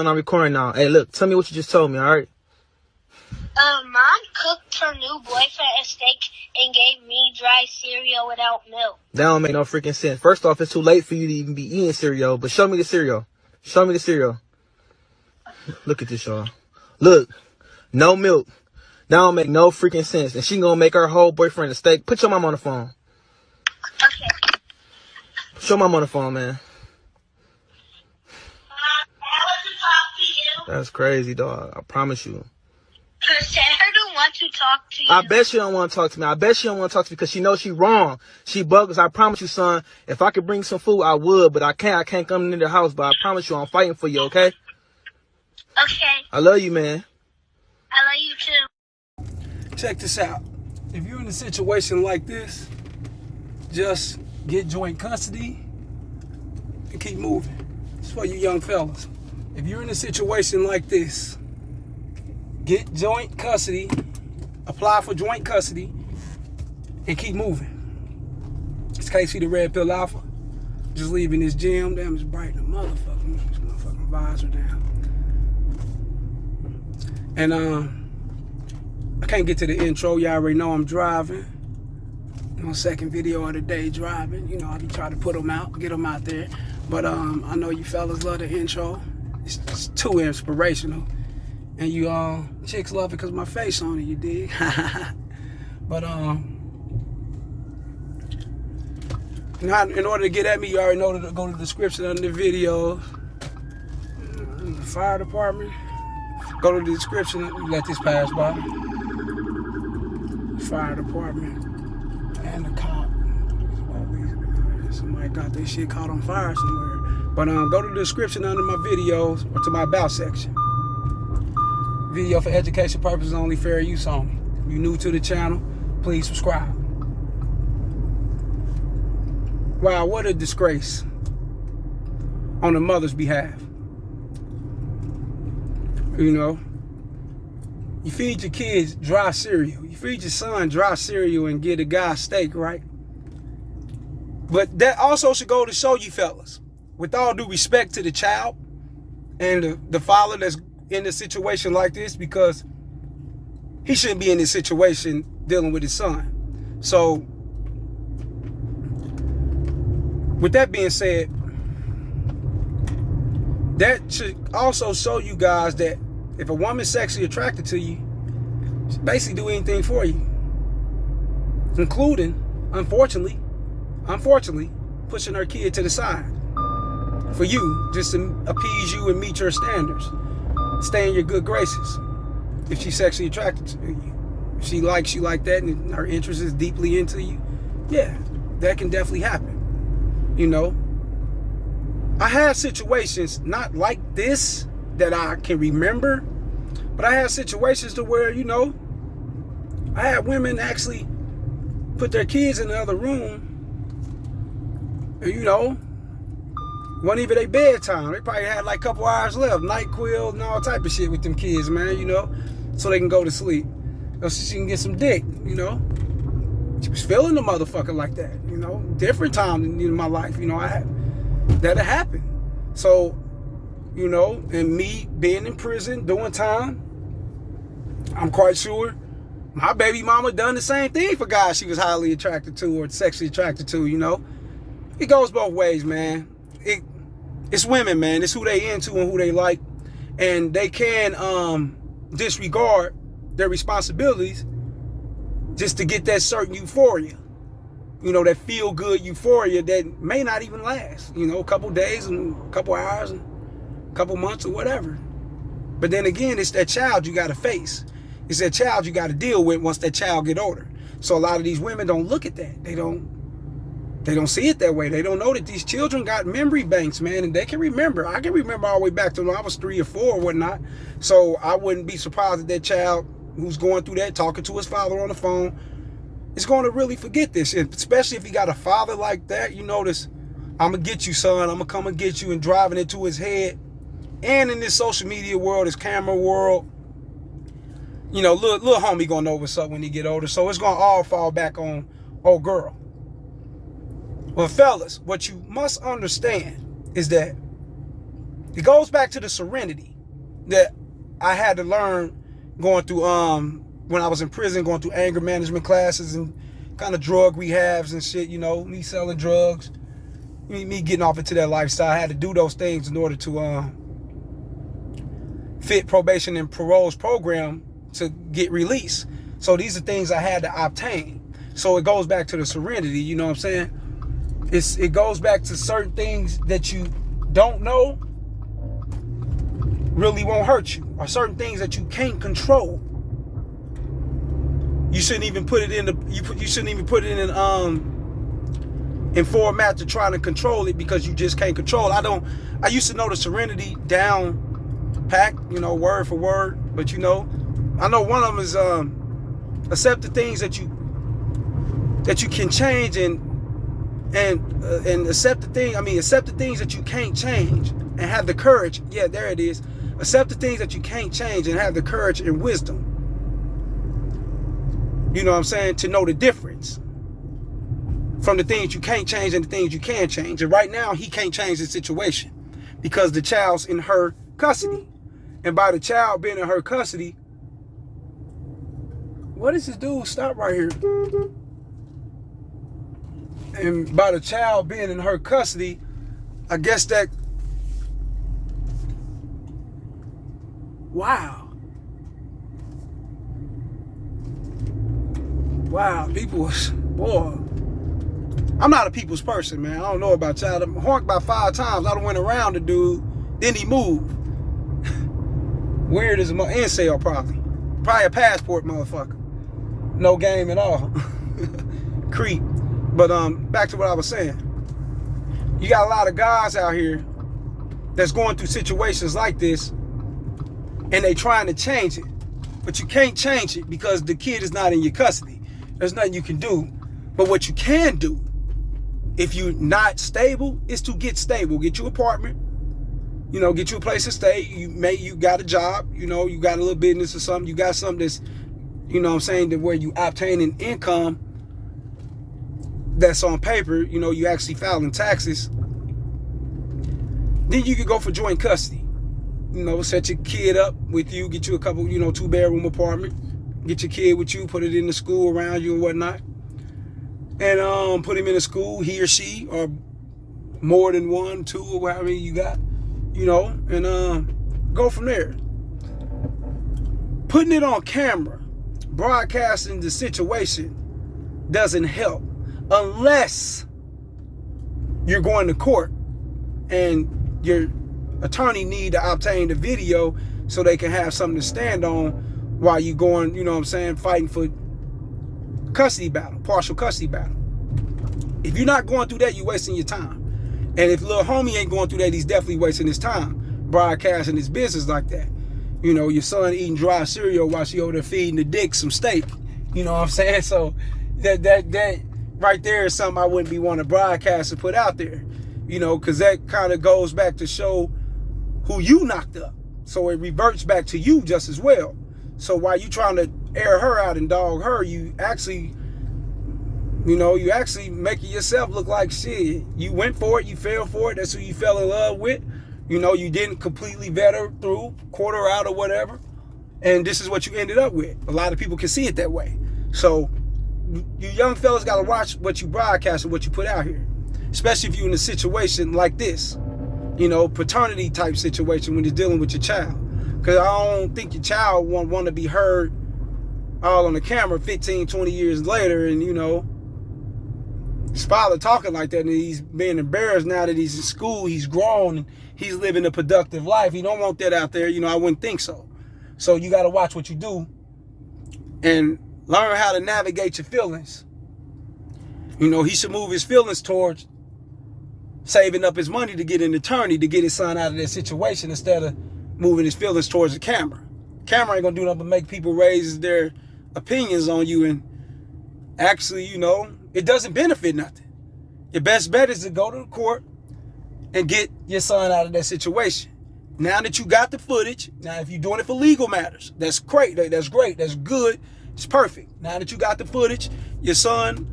son, I'm recording now. Hey, look, tell me what you just told me, all right? Mom cooked her new boyfriend a steak and gave me dry cereal without milk. That don't make no freaking sense. First off, it's too late for you to even be eating cereal, but show me the cereal. Show me the cereal. Look at this, y'all. Look, no milk. That don't make no freaking sense. And she gonna make her whole boyfriend a steak. Put your mom on the phone. Okay. Show mom on the phone, man. I want to talk to you. That's crazy, dog. I promise you. Sarah don't want to talk to you. I bet she don't want to talk to me. I bet she don't want to talk to me because she knows she wrong. She bogus. I promise you, son. If I could bring some food, I would, but I can't. I can't come into the house, but I promise you, I'm fighting for you, okay? Okay. I love you, man. I love you too. Check this out. If you're in a situation like this, just get joint custody and keep moving. It's for you young fellas. If you're in a situation like this, get joint custody, apply for joint custody, and keep moving. It's Casey the Red Pill Alpha. Just leaving this gym. Damn, it's bright in the motherfucking. This motherfucking visor down. And I can't get to the intro. Y'all already know I'm driving. My second video of the day driving. You know, I be trying to put them out, get them out there. But I know you fellas love the intro. It's too inspirational. And you chicks love it because my face on it, you dig? But now, in order to get at me, you already know to go to the description under the video. The fire department. Go to the description. Let this pass by. Fire department and the cop. Somebody got their shit caught on fire somewhere. But go to the description under my videos or to my about section. Video for education purposes only, fair use only. If you're new to the channel, please subscribe. Wow, what a disgrace on the mother's behalf. You know, you feed your kids dry cereal. You feed your son dry cereal and get a guy steak, right? But that also should go to show you fellas, with all due respect to the child and the father that's in a situation like this, because he shouldn't be in this situation dealing with his son. So with that being said, that should also show you guys that if a woman's sexually attracted to you, she basically do anything for you, including, unfortunately, pushing her kid to the side for you, just to appease you and meet your standards. Stay in your good graces. If she's sexually attracted to you, if she likes you like that and her interest is deeply into you, yeah, that can definitely happen. You know, I had situations not like this that I can remember, but I had situations to where, you know, I had women actually put their kids in the other room, and, you know, wasn't even their bedtime. They probably had like a couple hours left, NyQuil and all type of shit with them kids, man, you know, so they can go to sleep, so she can get some dick, you know. She was feeling the motherfucker like that, you know. Different time in my life, you know, that had happened. So, you know, and me being in prison, doing time, I'm quite sure my baby mama done the same thing for guys she was highly attracted to or sexually attracted to, you know. It goes both ways, man. It's women, man. It's who they into and who they like. And they can disregard their responsibilities just to get that certain euphoria. You know, that feel-good euphoria that may not even last. You know, a couple days and a couple hours and a couple months or whatever. But then again, it's that child you got to face. It's that child you got to deal with once that child get older. So a lot of these women don't look at that. They don't see it that way. They don't know that these children got memory banks, man, and they can remember. I can remember all the way back to when I was 3 or 4 or whatnot. So I wouldn't be surprised if that child who's going through that, talking to his father on the phone, is going to really forget this. And especially if he got a father like that, you notice, I'm going to get you, son. I'm going to come and get you, and driving it to his head. And in this social media world, this camera world, you know, little homie going to know what's up when he get older. So it's going to all fall back on old girl. Well, fellas, what you must understand is that it goes back to the serenity. that I had to learn going through when I was in prison, going through anger management classes and kind of drug rehabs and shit, you know, me selling drugs, me getting off into that lifestyle. I had to do those things in order to fit probation and parole's program to get released. So these are things I had to obtain. So it goes back to the serenity, you know what I'm saying? It goes back to certain things that you don't know really won't hurt you, or certain things that you can't control. You shouldn't even put it in you shouldn't even put it in format to try to control it, because you just can't control. I used to know the serenity down pack, you know, word for word, but you know, I know one of them is accept the things that you can change, and accept the things that you can't change, and have the courage. Yeah, there it is. Accept the things that you can't change and have the courage and wisdom. You know what I'm saying? To know the difference from the things you can't change and the things you can change. And right now, he can't change the situation because the child's in her custody. And by the child being in her custody, what is this dude? Stop right here. And by the child being in her custody, I guess that, wow, people, boy, I'm not a people's person, man. I don't know about y'all. I'm honked about 5 times. I done went around the dude, then he moved. Weird as a incel, probably a passport motherfucker. No game at all. Creep. But back to what I was saying. You got a lot of guys out here that's going through situations like this, and they trying to change it, but you can't change it because the kid is not in your custody. There's nothing you can do. But what you can do, if you're not stable, is to get stable. Get you an apartment, you know, get you a place to stay. You got a job, you know, you got a little business or something. You got something that's, you know what I'm saying, that where you obtain an income that's on paper, you know, you actually filing taxes. Then you could go for joint custody. You know, set your kid up with you, get you a couple, you know, 2-bedroom apartment, get your kid with you, put it in the school around you and whatnot, and put him in a school, he or she, or more than 1, 2, or whatever you got, you know, and go from there. Putting it on camera, broadcasting the situation doesn't help unless you're going to court and your attorney need to obtain the video so they can have something to stand on while you going, you know what I'm saying, fighting for custody battle, partial custody battle. If you're not going through that, you're wasting your time. And if little homie ain't going through that, he's definitely wasting his time broadcasting his business like that. You know, your son eating dry cereal while she over there feeding the dick some steak. You know what I'm saying? So that right there is something I wouldn't be wanting to broadcast and put out there. You know, because that kind of goes back to show who you knocked up. So it reverts back to you just as well. So while you trying to air her out and dog her, you actually, you know, you actually making yourself look like shit. You went for it, you fell for it. That's who you fell in love with. You know, you didn't completely vet her through, quarter her out or whatever. And this is what you ended up with. A lot of people can see it that way. So you young fellas got to watch what you broadcast and what you put out here. Especially if you're in a situation like this. You know, paternity type situation when you're dealing with your child. Because I don't think your child want to be heard all on the camera 15, 20 years later. And, you know, his father talking like that, and he's being embarrassed now that he's in school, he's grown, and he's living a productive life. He don't want that out there. You know, I wouldn't think so. So you got to watch what you do and learn how to navigate your feelings. You know, he should move his feelings towards saving up his money to get an attorney to get his son out of that situation instead of moving his feelings towards the camera. Camera ain't gonna do nothing but make people raise their opinions on you, and actually, you know, it doesn't benefit nothing. Your best bet is to go to the court and get your son out of that situation. Now that you got the footage, now if you're doing it for legal matters, that's great, that's great, that's good, it's perfect. Now that you got the footage, your son,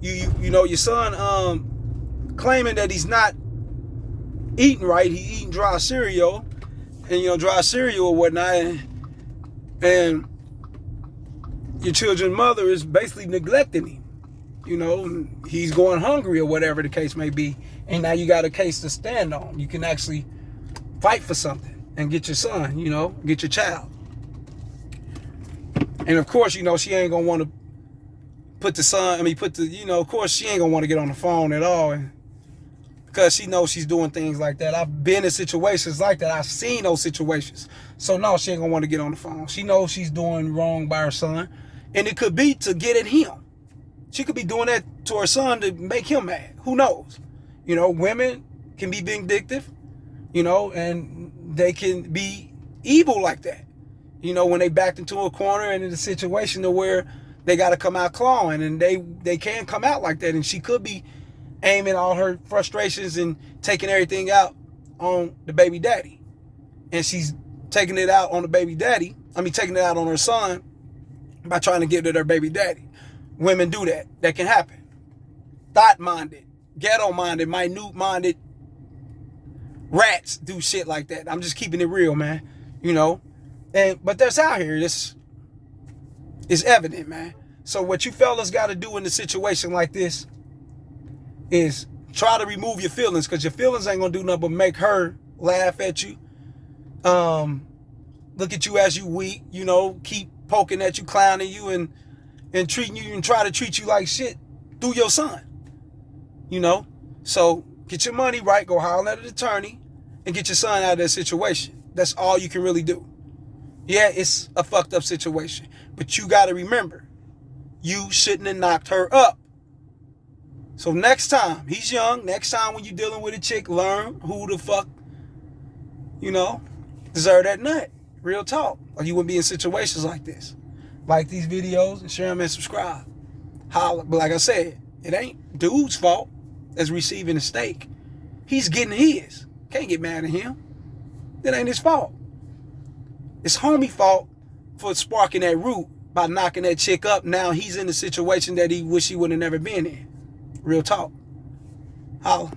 you know, your son claiming that he's not eating right, he eating dry cereal, and dry cereal or whatnot, and your children's mother is basically neglecting him. He's going hungry or whatever the case may be, and now you got a case to stand on. You can actually fight for something and get your son, get your child. And of course, she ain't gonna want to put the son, of course she ain't gonna want to get on the phone at all, because she knows she's doing things like that. I've been in situations like that. I've seen those situations. So no, she ain't gonna want to get on the phone. She knows she's doing wrong by her son, and it could be to get at him. She could be doing that to her son to make him mad. Who knows? Women can be vindictive, and they can be evil like that. When they backed into a corner and in a situation to where they got to come out clawing, and they can come out like that. And she could be aiming all her frustrations and taking everything out on the baby daddy. And she's taking it out on the baby daddy. Taking it out on her son by trying to give it to her baby daddy. Women do that. That can happen. Thought-minded, ghetto-minded, minute-minded rats do shit like that. I'm just keeping it real, man. But that's out here. This is evident, man. So what you fellas got to do in a situation like this is try to remove your feelings, because your feelings ain't gonna do nothing but make her laugh at you, look at you as you weak, keep poking at you, clowning you, and treating you, and try to treat you like shit through your son. So get your money right, go holler at an attorney, and get your son out of that situation. That's all you can really do. Yeah, it's a fucked up situation, but you got to remember, you shouldn't have knocked her up. So next time, he's young, next time when you're dealing with a chick, learn who the fuck, deserve that nut. Real talk. Or you wouldn't be in situations like this. Like these videos and share them and subscribe. Holla. But like I said, it ain't dude's fault that's receiving a steak. He's getting his. Can't get mad at him. That ain't his fault. It's homie fault for sparking that root by knocking that chick up. Now he's in a situation that he wish he would have never been in. Real talk. Holla.